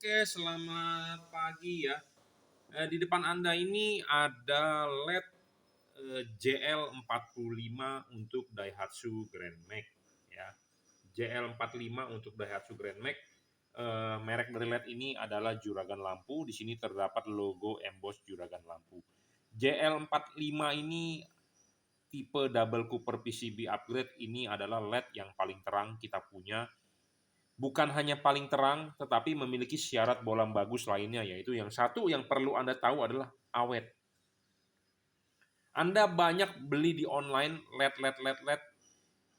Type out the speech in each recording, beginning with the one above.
Oke, selamat pagi ya. Di depan Anda ini ada LED JL45 untuk Daihatsu Grand Max ya. JL45 untuk Daihatsu Grand Max. Merek dari LED ini adalah juragan lampu. Di sini terdapat logo emboss juragan lampu. JL45 ini tipe double Cooper PCB upgrade, ini adalah LED yang paling terang kita punya. Bukan hanya paling terang, tetapi memiliki syarat bolam bagus lainnya, yaitu yang satu yang perlu Anda tahu adalah awet. Anda banyak beli di online LED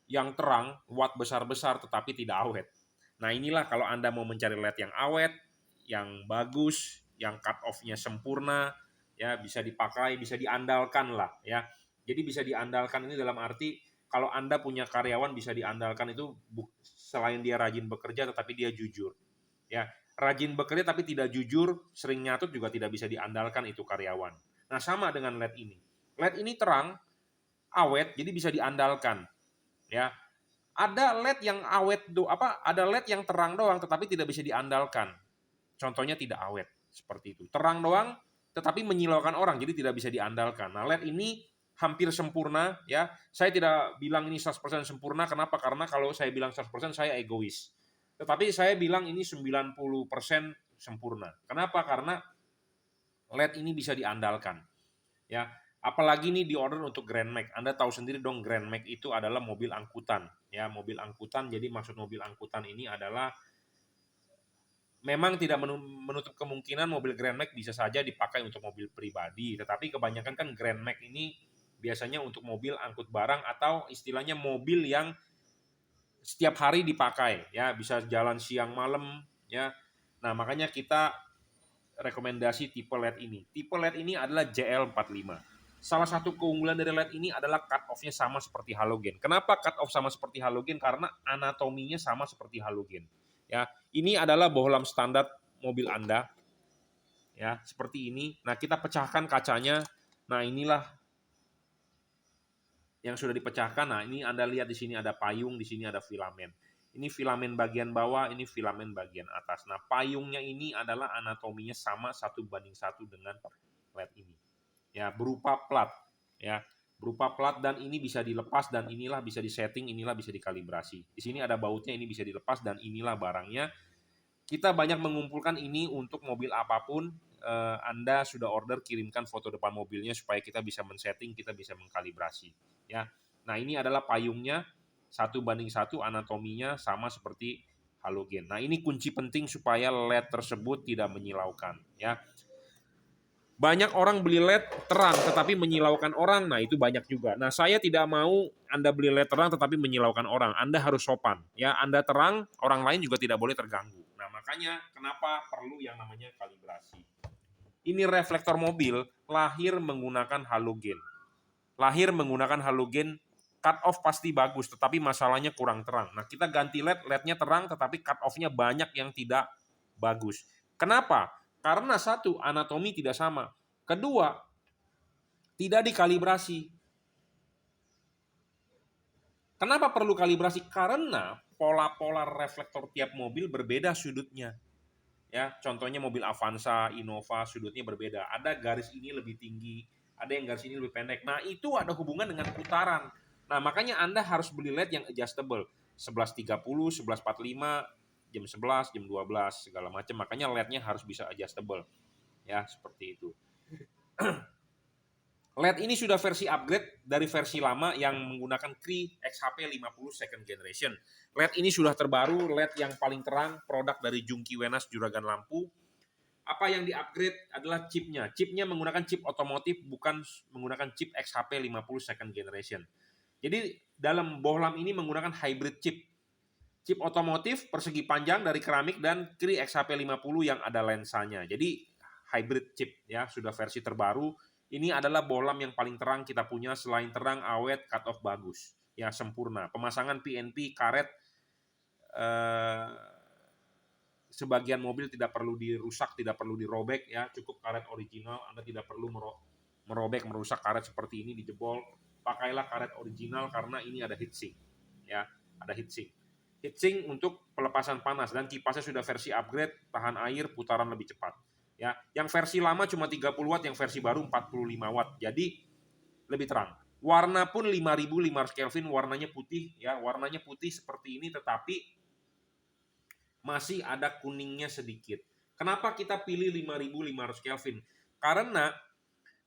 yang terang, watt besar-besar tetapi tidak awet. Nah inilah kalau Anda mau mencari LED yang awet, yang bagus, yang cut off-nya sempurna, ya bisa dipakai, bisa diandalkan lah ya. Jadi bisa diandalkan ini dalam arti kalau Anda punya karyawan bisa diandalkan itu selain dia rajin bekerja tetapi dia jujur. Ya, rajin bekerja tapi tidak jujur, sering nyatut juga tidak bisa diandalkan itu karyawan. Nah, sama dengan LED ini. LED ini terang, awet, jadi bisa diandalkan. Ya, ada LED yang awet ada LED yang terang doang tetapi tidak bisa diandalkan. Contohnya tidak awet, seperti itu. Terang doang tetapi menyilaukan orang, jadi tidak bisa diandalkan. Nah, LED ini hampir sempurna ya. Saya tidak bilang ini 100% sempurna, kenapa? Karena kalau saya bilang 100% saya egois. Tetapi saya bilang ini 90% sempurna. Kenapa? Karena LED ini bisa diandalkan. Ya, apalagi ini diorder untuk Grand Max. Anda tahu sendiri dong Grand Max itu adalah mobil angkutan. Ya, mobil angkutan. Jadi maksud mobil angkutan ini adalah memang tidak menutup kemungkinan mobil Grand Max bisa saja dipakai untuk mobil pribadi, tetapi kebanyakan kan Grand Max ini biasanya untuk mobil angkut barang atau istilahnya mobil yang setiap hari dipakai, ya bisa jalan siang malam, ya. Nah makanya kita rekomendasi tipe LED ini. Tipe LED ini adalah JL45. Salah satu keunggulan dari LED ini adalah cut off-nya sama seperti halogen. Kenapa cut off sama seperti halogen? Karena anatominya sama seperti halogen. Ya, ini adalah bohlam standar mobil Anda. Ya, seperti ini. Nah, kita pecahkan kacanya. Nah, inilah yang sudah dipecahkan. Nah, ini Anda lihat di sini ada payung, di sini ada filamen. Ini filamen bagian bawah, ini filamen bagian atas. Nah, payungnya ini adalah anatominya sama 1:1 dengan LED ini. Ya, berupa plat, ya. Berupa plat dan ini bisa dilepas dan inilah bisa disetting, inilah bisa dikalibrasi. Di sini ada bautnya, ini bisa dilepas dan inilah barangnya. Kita banyak mengumpulkan ini untuk mobil apapun. Anda sudah order, kirimkan foto depan mobilnya supaya kita bisa men-setting, kita bisa mengkalibrasi. Ya, nah ini adalah payungnya 1:1 anatominya sama seperti halogen. Nah ini kunci penting supaya LED tersebut tidak menyilaukan. Ya, banyak orang beli LED terang tetapi menyilaukan orang, nah itu banyak juga. Nah saya tidak mau Anda beli LED terang tetapi menyilaukan orang. Anda harus sopan. Ya, Anda terang, orang lain juga tidak boleh terganggu. Nah makanya kenapa perlu yang namanya kalibrasi. Ini reflektor mobil lahir menggunakan halogen. Lahir menggunakan halogen, cut off pasti bagus, tetapi masalahnya kurang terang. Nah kita ganti LED, LED-nya terang tetapi cut off-nya banyak yang tidak bagus. Kenapa? Karena satu, anatomi tidak sama. Kedua, tidak dikalibrasi. Kenapa perlu kalibrasi? Karena pola-pola reflektor tiap mobil berbeda sudutnya. Ya, contohnya mobil Avanza, Innova, sudutnya berbeda. Ada garis ini lebih tinggi, ada yang garis ini lebih pendek. Nah, itu ada hubungan dengan putaran. Nah, makanya Anda harus beli LED yang adjustable. 11.30, 11.45, jam 11, jam 12, segala macam. Makanya LED-nya harus bisa adjustable. Ya, seperti itu. LED ini sudah versi upgrade dari versi lama yang menggunakan Cree XHP 50 second generation. LED ini sudah terbaru, LED yang paling terang, produk dari Jungki Wenas Juragan Lampu. Apa yang di-upgrade adalah chipnya. Chipnya menggunakan chip otomotif, bukan menggunakan chip XHP 50 second generation. Jadi dalam bohlam ini menggunakan hybrid chip. Chip otomotif persegi panjang dari keramik dan Cree XHP 50 yang ada lensanya. Jadi hybrid chip ya, sudah versi terbaru. Ini adalah bohlam yang paling terang kita punya, selain terang, awet, cut off bagus. Ya, sempurna. Pemasangan PNP karet sebagian mobil tidak perlu dirusak, tidak perlu dirobek ya, cukup karet original. Anda tidak perlu merobek, merusak karet seperti ini dijebol. Pakailah karet original karena ini ada heatsink. Ya, ada heatsink. Heatsink untuk pelepasan panas dan kipasnya sudah versi upgrade, tahan air, putaran lebih cepat. Ya, yang versi lama cuma 30 watt, yang versi baru 45 watt. Jadi lebih terang. Warna pun 5500 Kelvin, warnanya putih ya, warnanya putih seperti ini tetapi masih ada kuningnya sedikit. Kenapa kita pilih 5500 Kelvin? Karena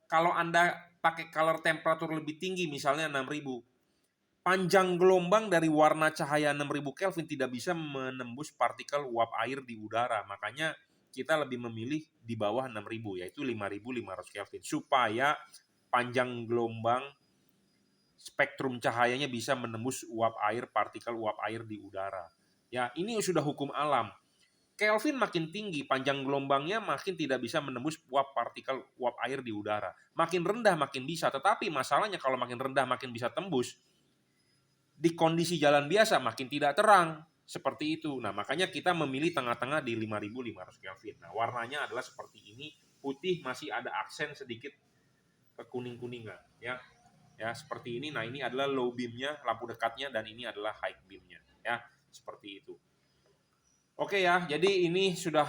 kalau Anda pakai color temperatur lebih tinggi misalnya 6000, panjang gelombang dari warna cahaya 6000 Kelvin tidak bisa menembus partikel uap air di udara. Makanya kita lebih memilih di bawah 6000 yaitu 5500 Kelvin supaya panjang gelombang spektrum cahayanya bisa menembus uap air, partikel uap air di udara. Ya, ini sudah hukum alam. Kelvin makin tinggi, panjang gelombangnya makin tidak bisa menembus uap partikel uap air di udara. Makin rendah makin bisa, tetapi masalahnya kalau makin rendah makin bisa tembus, di kondisi jalan biasa makin tidak terang. Seperti itu. Nah, makanya kita memilih tengah-tengah di 5500 Kelvin. Nah, warnanya adalah seperti ini. Putih masih ada aksen sedikit kekuning-kuningan. Ya, seperti ini. Nah, ini adalah low beamnya, lampu dekatnya, dan ini adalah high beamnya. Ya, seperti itu. Oke ya, jadi ini sudah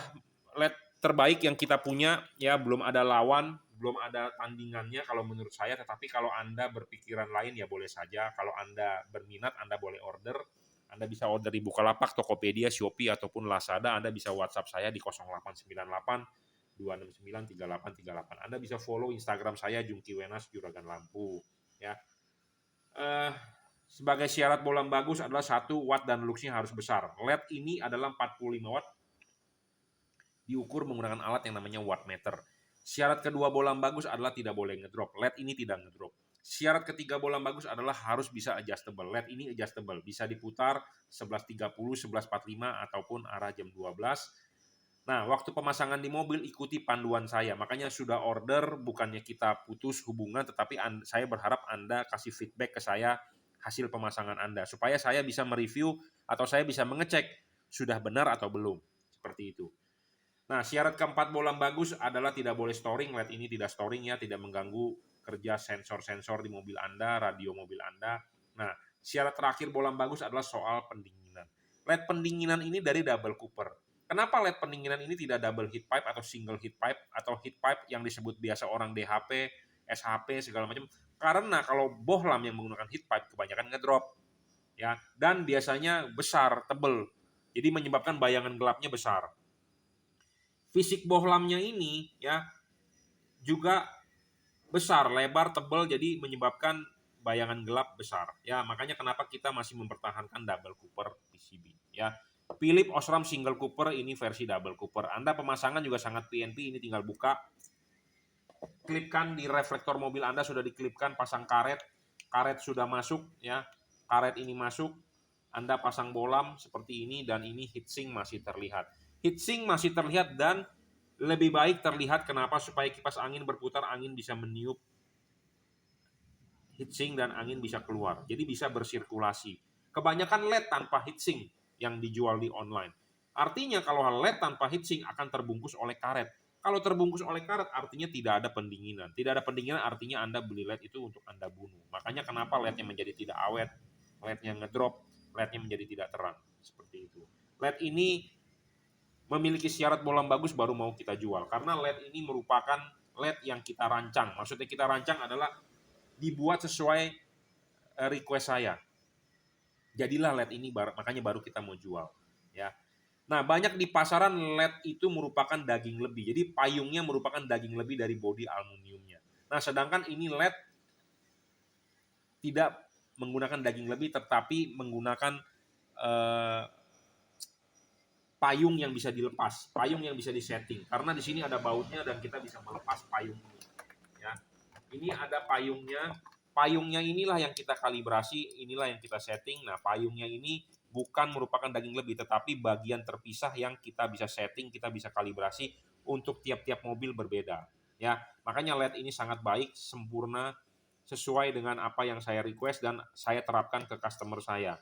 LED terbaik yang kita punya. Ya, belum ada lawan, belum ada tandingannya kalau menurut saya. Tetapi kalau Anda berpikiran lain ya boleh saja. Kalau Anda berminat, Anda boleh order. Anda bisa order di Bukalapak, Tokopedia, Shopee, ataupun Lazada. Anda bisa WhatsApp saya di 0898 269 3838. Anda bisa follow Instagram saya Jungki Wenas Juragan Lampu. Ya, sebagai syarat bolam bagus adalah 1 watt dan luxnya harus besar. LED ini adalah 45 watt, diukur menggunakan alat yang namanya wattmeter. Syarat kedua bolam bagus adalah tidak boleh ngedrop. LED ini tidak ngedrop. Syarat ketiga bolam bagus adalah harus bisa adjustable. LED ini adjustable, bisa diputar 11.30, 11.45 ataupun arah jam 12. Nah, waktu pemasangan di mobil ikuti panduan saya. Makanya sudah order, bukannya kita putus hubungan, tetapi saya berharap Anda kasih feedback ke saya hasil pemasangan Anda, supaya saya bisa mereview atau saya bisa mengecek sudah benar atau belum. Seperti itu. Nah, syarat keempat bolam bagus adalah tidak boleh storing. LED ini tidak storing ya, tidak mengganggu kerja sensor-sensor di mobil Anda, radio mobil Anda. Nah, syarat terakhir bolam bagus adalah soal pendinginan. LED pendinginan ini dari double cooper. Kenapa LED pendinginan ini tidak double heat pipe atau single heat pipe atau heat pipe yang disebut biasa orang DHP, SHP segala macam? Karena kalau bohlam yang menggunakan heat pipe kebanyakan ngedrop ya, dan biasanya besar, tebel. Jadi menyebabkan bayangan gelapnya besar. Fisik bohlamnya ini ya juga besar, lebar, tebal, jadi menyebabkan bayangan gelap besar. Ya, makanya kenapa kita masih mempertahankan double cooper PCB ya. Philips Osram single cooper ini versi double cooper. Anda pemasangan juga sangat PNP, ini tinggal buka, klipkan di reflektor mobil Anda, sudah diklipkan, pasang karet. Karet sudah masuk ya. Karet ini masuk, Anda pasang bolam seperti ini dan ini heatsink masih terlihat. Heatsink masih terlihat dan lebih baik terlihat. Kenapa? Supaya kipas angin berputar, angin bisa meniup heatsink dan angin bisa keluar. Jadi bisa bersirkulasi. Kebanyakan LED tanpa heatsink yang dijual di online. Artinya kalau LED tanpa heatsink akan terbungkus oleh karet. Kalau terbungkus oleh karet artinya tidak ada pendinginan. Tidak ada pendinginan artinya Anda beli LED itu untuk Anda bunuh. Makanya kenapa LED-nya menjadi tidak awet, LED-nya ngedrop, LED-nya menjadi tidak terang. Seperti itu. LED ini memiliki syarat bolam bagus baru mau kita jual. Karena LED ini merupakan LED yang kita rancang. Maksudnya kita rancang adalah dibuat sesuai request saya. Jadilah LED ini, makanya baru kita mau jual. Ya. Nah, banyak di pasaran LED itu merupakan daging lebih. Jadi payungnya merupakan daging lebih dari bodi aluminiumnya. Nah, sedangkan ini LED tidak menggunakan daging lebih, tetapi menggunakan payung yang bisa dilepas, payung yang bisa disetting. Karena di sini ada bautnya dan kita bisa melepas payung ini. Ya, ini ada payungnya. Payungnya inilah yang kita kalibrasi, inilah yang kita setting. Nah, payungnya ini bukan merupakan daging lebih, tetapi bagian terpisah yang kita bisa setting, kita bisa kalibrasi untuk tiap-tiap mobil berbeda. Ya, makanya LED ini sangat baik, sempurna, sesuai dengan apa yang saya request dan saya terapkan ke customer saya.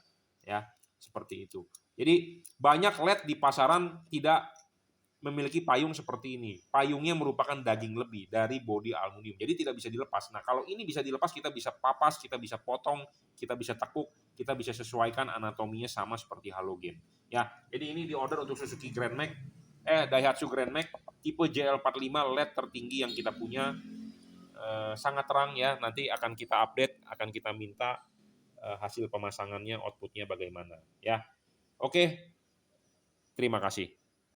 Ya, seperti itu. Jadi banyak LED di pasaran tidak memiliki payung seperti ini. Payungnya merupakan daging lebih dari bodi aluminium, jadi tidak bisa dilepas. Nah, kalau ini bisa dilepas, kita bisa papas, kita bisa potong, kita bisa tekuk, kita bisa sesuaikan anatominya sama seperti halogen. Ya, jadi ini diorder untuk Suzuki Grand Max, Daihatsu Grand Max tipe JL45 LED tertinggi yang kita punya, sangat terang ya. Nanti akan kita update, akan kita minta hasil pemasangannya, outputnya bagaimana ya. Oke, terima kasih.